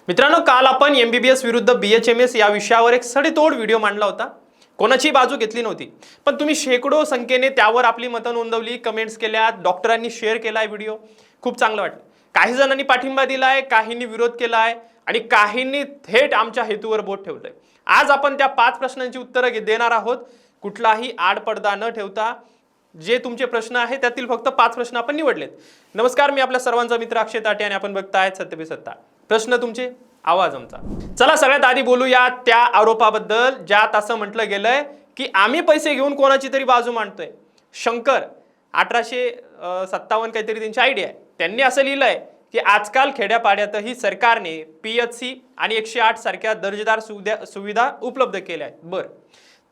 मित्रांनो, काल आपण एमबीबीएस विरुद्ध बीएचएमएस या विषयावर एक सडेतोड व्हिडिओ मांडला होता. कोणाची बाजू घेतली नव्हती, पण तुम्ही शेकडो संख्येने त्यावर आपली मतं नोंदवली, कमेंट्स केल्या, डॉक्टरांनी शेअर केलाय व्हिडिओ. खूप चांगलं वाटलं. काही जणांनी पाठिंबा दिलाय, काहींनी विरोध केलाय आणि काहींनी थेट आमच्या हेतूवर बोट ठेवलंय. आज आपण त्या 5 प्रश्नांची उत्तरं देणार आहोत, कुठलाही आडपडदा न ठेवता. जे तुमचे प्रश्न आहेत त्यातील फक्त 5 प्रश्न आपण निवडलेत. नमस्कार, मी आपल्या सर्वांचा मित्र अक्षय ताटे आणि आपण बघतायत सत्य पे सत्ता. प्रश्न तुमचे, आवाज आमचा. चला सगळ्यात आधी बोलूया त्या आरोपाबद्दल ज्यात असं म्हटलं गेलंय की आम्ही पैसे घेऊन कोणाची तरी बाजू मांडतोय. शंकर 1857 काहीतरी त्यांची आयडिया आहे. त्यांनी असं लिहिलंय की आजकाल खेड्यापाड्यातही सरकारने पीएचसी आणि 108 सारख्या दर्जेदार सुविधा उपलब्ध केल्या आहेत. बरं,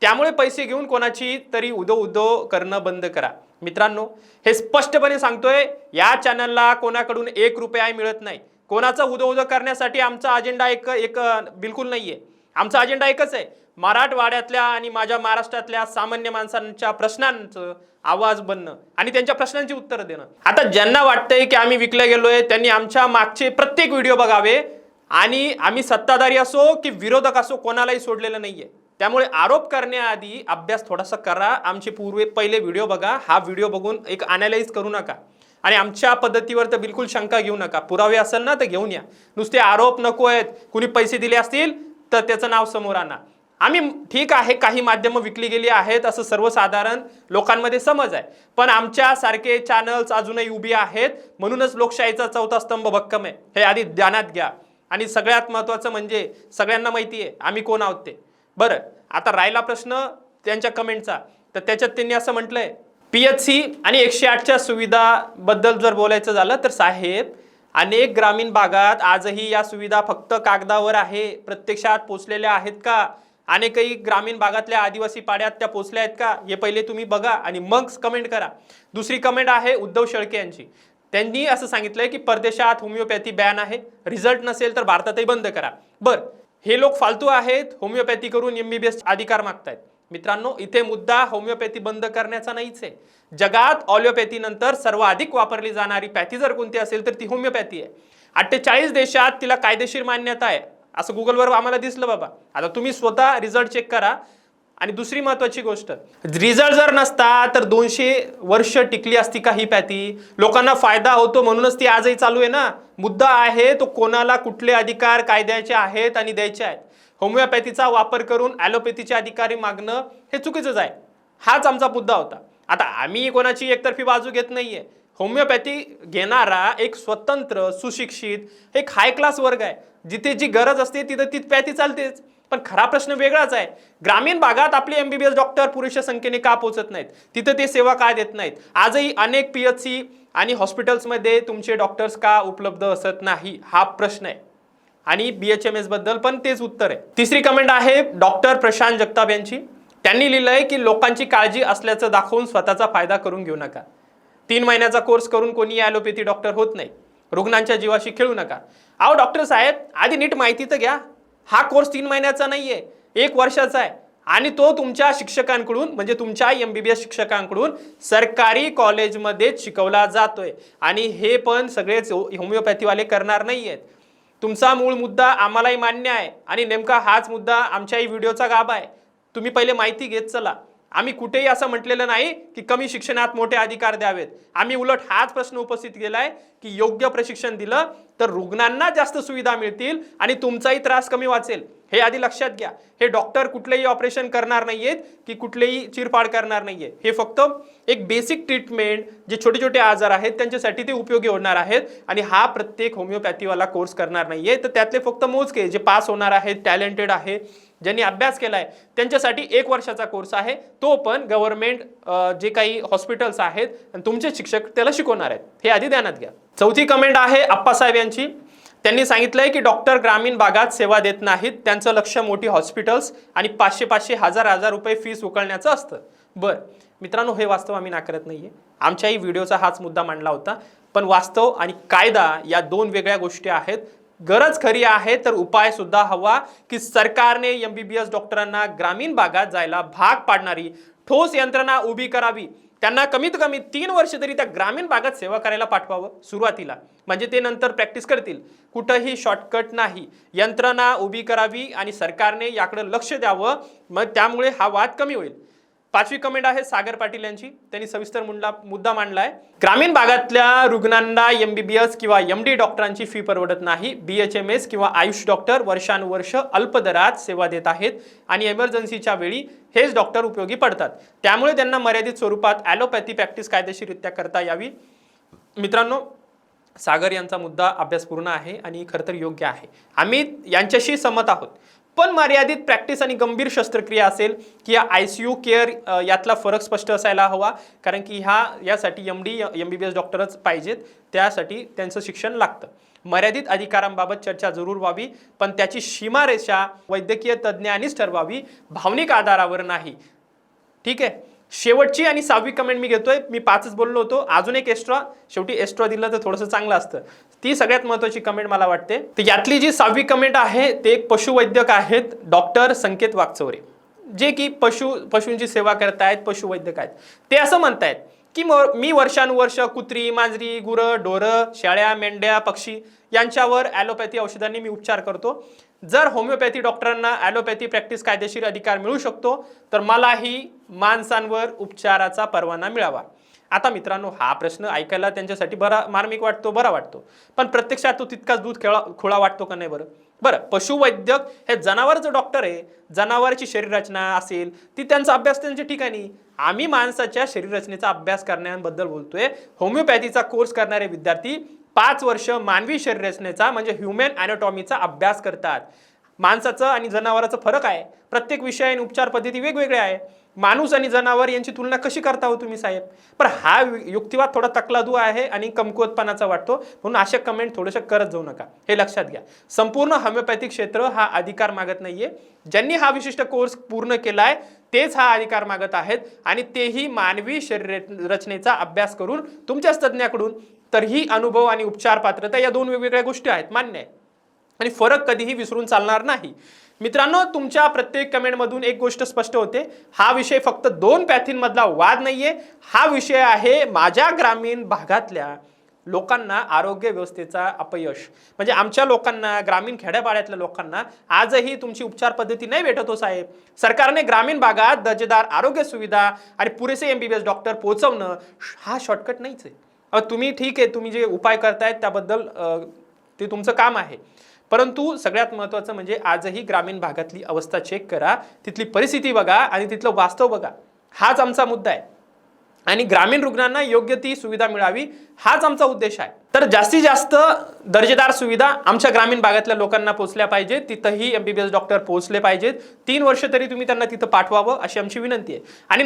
त्यामुळे पैसे घेऊन कोणाची तरी उदो करणं बंद करा. मित्रांनो, हे स्पष्टपणे सांगतोय, या चॅनलला कोणाकडून 1 रुपया मिळत नाही. कोणाचा उदो करण्यासाठी आमचा अजेंडा एक बिलकुल नाहीये. आमचा अजेंडा एकच आहे, मराठवाड्यातल्या आणि माझ्या महाराष्ट्रातल्या सामान्य माणसांच्या प्रश्नांचं आवाज बनणं आणि त्यांच्या प्रश्नांची उत्तरं देणं. आता ज्यांना वाटतंय की आम्ही विकले गेलोय त्यांनी आमच्या मागचे प्रत्येक व्हिडिओ बघावे. आणि आम्ही सत्ताधारी असो की विरोधक असो, कोणालाही सोडलेलं नाहीये. त्यामुळे आरोप करण्याआधी अभ्यास थोडासा करा. आमचे पहिले व्हिडिओ बघा. हा व्हिडिओ बघून एक अनालाइज करू नका आणि आमच्या पद्धतीवर तर बिलकुल शंका घेऊ नका. पुरावे असेल ना तर घेऊन या. नुसते आरोप नको आहेत. कुणी पैसे दिले असतील तर त्याचं नाव समोर आणा. आम्ही ठीक आहे, काही माध्यमं विकली गेली आहेत असं सर्वसाधारण लोकांमध्ये समज आहे, पण आमच्या सारखे चॅनल्स अजूनही उभी आहेत. म्हणूनच लोकशाहीचा 4था स्तंभ भक्कम आहे, हे आधी ध्यानात घ्या. आणि सगळ्यात महत्त्वाचं म्हणजे सगळ्यांना माहिती आहे आम्ही कोण आहोत ते. बरं, आता राहिला प्रश्न त्यांच्या कमेंटचा, तर त्याच्यात त्यांनी असं म्हटलंय, पीएचसी आणि 108च्या सुविधाबद्दल जर बोलायचं झालं तर साहेब, अनेक ग्रामीण भागात आजही या सुविधा फक्त कागदावर आहे, प्रत्यक्षात पोचलेल्या आहेत का? अनेकही ग्रामीण भागातल्या आदिवासी पाड्यात त्या पोचल्या आहेत का? हे पहिले तुम्ही बघा आणि मग कमेंट करा. दुसरी कमेंट आहे उद्धव शेळके यांची. त्यांनी असं सांगितलंय की परदेशात होमिओपॅथी बॅन आहे, रिझल्ट नसेल तर भारतातही बंद करा. बरं, हे लोक फालतू आहेत, होमिओपॅथी करून एमबीबीएस अधिकार मागतायत. मित्रांनो, इथे मुद्दा होमिओपॅथी बंद करण्याचा नाहीच आहे. जगात ऑलिओपॅथी नंतर सर्वाधिक वापरली जाणारी पॅथी जर कोणती असेल तर ती होमिओपॅथी आहे. 48 देशात तिला कायदेशीर मान्यता आहे, असं गुगलवर आम्हाला दिसलं बाबा. आता तुम्ही स्वतः रिझल्ट चेक करा. आणि दुसरी महत्वाची गोष्ट, रिझल्ट जर नसता तर 200 वर्ष टिकली असती का ही पॅथी? लोकांना फायदा होतो म्हणूनच ती आजही चालू आहे ना. मुद्दा आहे तो कोणाला कुठले अधिकार कायद्याचे आहेत आणि द्यायचे आहेत. होमिओपॅथीचा वापर करून ॲलोपॅथीचे अधिकारी मागणं हे चुकीचंच आहे. हाच आमचा मुद्दा होता. आता आम्ही कोणाची एकतर्फी बाजू घेत नाहीये. होमिओपॅथी घेणारा एक स्वतंत्र सुशिक्षित एक हाय क्लास वर्ग आहे. जिथे जी गरज असते तिथे ती पॅथी चालतेच. पण खरा प्रश्न वेगळाच आहे, ग्रामीण भागात आपले एमबीबीएस डॉक्टर पुरेशा संख्येने का पोहोचत नाहीत? तिथे ते सेवा का देत नाहीत? आजही अनेक पीएचसी आणि हॉस्पिटल्समध्ये तुमचे डॉक्टर्स का उपलब्ध असत नाही? हा प्रश्न आहे. आणि बीएचएमएस बद्दल पण तेच उत्तर आहे. तिसरी कमेंट आहे डॉक्टर प्रशांत जगताप यांची. त्यांनी लिहिलंय की लोकांची काळजी असल्याचं दाखवून स्वतःचा फायदा करून घेऊ नका. 3 महिन्याचा कोर्स करून कोणी ॲलोपॅथी डॉक्टर होत नाही. रुग्णांच्या जीवाशी खेळू नका. अहो डॉक्टर साहेब, आधी नीट माहिती तर घ्या. हा कोर्स 3 महिन्याचा नाहीये, 1 वर्षाचा आहे. आणि तो तुमच्या शिक्षकांकडून म्हणजे तुमच्या एमबीबीएस शिक्षकांकडून सरकारी कॉलेजमध्ये शिकवला जातोय. आणि हे पण सगळेच होमिओपॅथीवाले करणार नाहीयेत. तुमचा मूळ मुद्दा आम्हालाही मान्य आहे आणि नेमका हाच मुद्दा आमच्याही व्हिडिओचा गाभा आहे. तुम्ही पहिले माहिती घेत चला. आम्ही कुठेही असं म्हटलेलं नाही की कमी शिक्षणात मोठे अधिकार द्यावेत. आम्ही उलट हाच प्रश्न उपस्थित केलाय की योग्य प्रशिक्षण दिलं तर रुग्णांना जास्त सुविधा मिळतील आणि तुमचाही त्रास कमी वाचेल. हे आधी लक्षात घ्या. हे डॉक्टर कुठलेही ऑपरेशन करणार नाहीयेत की कुठलेही चिरफाड करणार नाहीये. हे फक्त एक बेसिक ट्रीटमेंट, जे छोटे छोटे आजार आहेत त्यांच्यासाठी ते उपयोगी होणार आहेत. आणि हा प्रत्येक होमिओपॅथीवाला कोर्स करणार नाहीये. तर त्यातले फक्त मोजके जे पास होणार आहेत, टॅलेंटेड आहे, ज्यांनी अभ्यास केलाय, त्यांच्यासाठी 1 वर्षाचा कोर्स आहे. तो पण गव्हर्नमेंट जे काही हॉस्पिटल्स आहेत आणि तुमचे शिक्षक त्याला शिकवणार आहेत. हे आधी ध्यानात घ्या. चौथी कमेंट आहे अप्पासाहेब यांची. त्यांनी सांगितलंय की डॉक्टर ग्रामीण भागात सेवा देत नाहीत, त्यांचं लक्ष मोठी हॉस्पिटल्स आणि 500-500, 1000-1000 रुपये फीस उकळण्याचं असतं. बरं मित्रांनो, हे वास्तव आम्ही नाकारत नाहीये. आमच्याही व्हिडिओचा हाच मुद्दा मांडला होता. पण वास्तव आणि कायदा या 2 वेगळ्या गोष्टी आहेत. गरज खरी आहे तर उपाय सुद्धा हवा की सरकारने एमबीबीएस डॉक्टरांना ग्रामीण भागात जायला भाग पाडणारी ठोस यंत्रणा उभी करावी. त्यांना कमीत कमी 3 वर्ष तरी त्या ग्रामीण भागात सेवा करायला पाठवावं सुरुवातीला, म्हणजे ते नंतर प्रॅक्टिस करतील. कुठंही शॉर्टकट नाही, यंत्रणा उभी करावी आणि सरकारने याकडे लक्ष द्यावं, मग त्यामुळे हा वाद कमी होईल. 5वी कमेंट आहे सागर पाटील यांची, त्यांनी सविस्तर मुद्दा मांडलाय. ग्रामीण भागातल्या रुग्णांना MBBS किंवा MD डॉक्टरांची फी परवडत नाही. BHMS किंवा आयुष डॉक्टर वर्षानुवर्ष अल्प दरात सेवा देत आहेत आणि इमर्जन्सीच्या वेळी हेच डॉक्टर उपयोगी पडतात. त्यामुळे त्यांना मर्यादित स्वरूपात ॲलोपॅथी प्रॅक्टिस कायदेशीररित्या करता यावी. मित्रांनो, सागर यांचा मुद्दा अभ्यासपूर्ण आहे आणि खरं तर योग्य आहे. आम्ही यांच्याशी सहमत आहोत. पण मर्यादित प्रॅक्टिस आणि गंभीर शस्त्रक्रिया असेल की ICU केअर यातला फरक स्पष्ट असायला हवा, कारण की यासाठी MD MBBS डॉक्टरच पाहिजेत, त्यासाठी त्यांचं शिक्षण लागतं. मर्यादित अधिकारांबाबत चर्चा जरूर व्हावी, पण त्याची सीमारेषा वैद्यकीय तज्ज्ञांनीच ठरवावी, भावनिक आधारावर नाही. ठीक आहे. शेवटची आणि 6वी कमेंट मी घेतोय. मी 5च बोललो होतो, अजून एक एक्स्ट्रा, शेवटी एक्स्ट्रा दिलं तर थोडंसं चांगलं असतं. ती सगळ्यात महत्त्वाची कमेंट मला वाटते. तर यातली जी 6वी कमेंट आहे ते एक पशुवैद्यक आहेत, डॉक्टर संकेत वाकचौरे, जे की पशूंची सेवा करतायत, पशुवैद्यक आहेत. ते असं म्हणतायत की मी वर्षानुवर्ष कुत्री, मांजरी, गुरं, ढोरं, शेळ्या, मेंढ्या, पक्षी यांच्यावर ॲलोपॅथी औषधांनी मी उपचार करतो. जर होमिओपॅथी डॉक्टरांना ॲलोपॅथी प्रॅक्टिस कायदेशीर अधिकार मिळू शकतो, तर मलाही माणसांवर उपचाराचा परवाना मिळावा. आता मित्रांनो, हा प्रश्न ऐकायला त्यांच्यासाठी मार्मिक वाटतो, बरा वाटतो, पण प्रत्यक्षात तो तितकाच दूध खुळा वाटतो का नाही बरं? पशुवैद्यक हे जनावरचं डॉक्टर आहे. जनावरांची शरीर रचना असेल ती त्यांचा अभ्यास त्यांच्या ठिकाणी. आम्ही माणसाच्या शरीर रचनेचा अभ्यास करण्याबद्दल बोलतोय. होमिओपॅथीचा कोर्स करणारे विद्यार्थी 5 वर्ष मानवी शरीर रचनेचा म्हणजे ह्युमन ॲनाटॉमीचा अभ्यास करतात. माणसाचं आणि जनावराचं फरक आहे. प्रत्येक विषय आणि उपचार पद्धती वेगवेगळे आहे. माणूस आणि जनावर यांची तुलना कशी करता हो तुम्ही साहेब? पण हा युक्तिवाद थोडा तकलादू आहे आणि कमकुवतपणाचा वाटतो, म्हणून अशा कमेंट थोडंसं करत जाऊ नका, हे लक्षात घ्या. संपूर्ण होमिओपॅथिक क्षेत्र हा अधिकार मागत नाहीये. ज्यांनी हा विशिष्ट कोर्स पूर्ण केलाय तेच हा अधिकार मागत आहेत, आणि तेही मानवी शरीर रचनेचा अभ्यास करून तुमच्याच तज्ज्ञाकडून. तर ही अनुभव आणि उपचार पात्रता या 2 वेगवेगळ्या गोष्टी आहेत, मान्य आहे, आणि फरक कधीही विसरून चालणार नाही. मित्रांनो, तुमच्या प्रत्येक कमेंटमधून एक गोष्ट स्पष्ट होते, हा विषय फक्त 2 पॅथींमधला वाद नाहीये. हा विषय आहे माझ्या ग्रामीण भागातल्या लोकांना आरोग्य व्यवस्थेचा अपयश. म्हणजे आमच्या लोकांना, ग्रामीण खेड्यापाड्यातल्या लोकांना आजही तुमची उपचार पद्धती नाही भेटत हो साहेब. सरकारने ग्रामीण भागात दर्जेदार आरोग्य सुविधा आणि पुरेसे MBBS डॉक्टर पोहोचवणं हा शॉर्टकट नाहीच आहे. तुम्ही ठीक आहे, तुम्ही जे उपाय करतायत त्याबद्दल ते तुमचं काम आहे, परंतु सगळ्यात महत्त्वाचं म्हणजे आजही ग्रामीण भागातली अवस्था चेक करा, तिथली परिस्थिती बघा आणि तिथलं वास्तव बघा. हाच आमचा मुद्दा आहे, आणि ग्रामीण रुग्णांना योग्य ती सुविधा मिळावी हाच आमचा उद्देश आहे. तर जास्तीत जास्त दर्जेदार सुविधा आमच्या ग्रामीण भागातल्या लोकांना पोहोचल्या पाहिजेत. तिथंही MBBS डॉक्टर पोहोचले पाहिजेत. 3 वर्ष तरी तुम्ही त्यांना तिथं पाठवावं अशी आमची विनंती आहे. आणि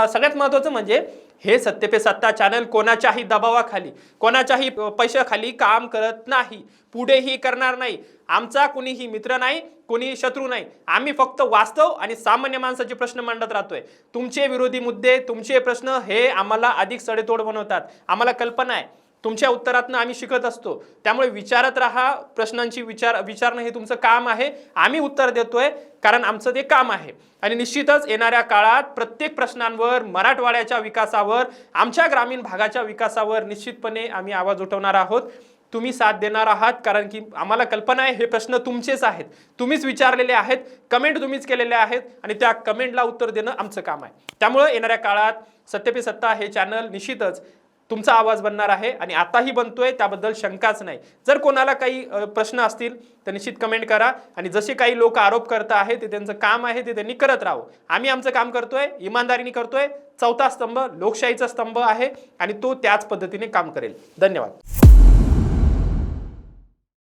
सगळ्यात महत्त्वाचं म्हणजे हे सत्य पे सत्ता चॅनल कोणाच्याही दबावाखाली, कोणाच्याही पैशाखाली काम करत नाही, पुढेही करणार नाही. आमचा कुणीही मित्र नाही, कोणी शत्रू नाही. आम्ही फक्त वास्तव आणि सामान्य माणसाचे प्रश्न मांडत राहतोय. तुमचे विरोधी मुद्दे, तुमचे प्रश्न हे आम्हाला अधिक सडेतोड बनवतात. आम्हाला कल्पना आहे, तुमच्या उत्तरातनं आम्ही शिकत असतो. त्यामुळे विचारत राहा, प्रश्नांची विचारणं हे तुमचं काम आहे. आम्ही उत्तर देतोय कारण आमचं ते काम आहे. आणि निश्चितच येणाऱ्या काळात प्रत्येक प्रश्नांवर, मराठवाड्याच्या विकासावर, आमच्या ग्रामीण भागाच्या विकासावर निश्चितपणे आम्ही आवाज उठवणार आहोत. तुम्ही साथ देणार आहात, कारण की आम्हाला कल्पना आहे हे प्रश्न तुमचेच आहेत, तुम्हीच विचारलेले आहेत, कमेंट तुम्हीच केलेले आहेत, आणि त्या कमेंटला उत्तर देणं आमचं काम आहे. त्यामुळे येणाऱ्या काळात सत्य पे सत्ता हे चॅनल निश्चितच तुमचा आवाज बनणार आहे, आणि आताही बनतोय, त्याबद्दल शंकाच नाही. जर कोणाला काही प्रश्न असतील तर निश्चित कमेंट करा, आणि जसे काही लोक आरोप करत आहेत ते त्यांचं काम आहे, ते त्यांनी करत राहावं. आम्ही आमचं काम करतोय, इमानदारीने करतोय. 4था स्तंभ लोकशाहीचा स्तंभ आहे, आणि तो त्याच पद्धतीने काम करेल. धन्यवाद.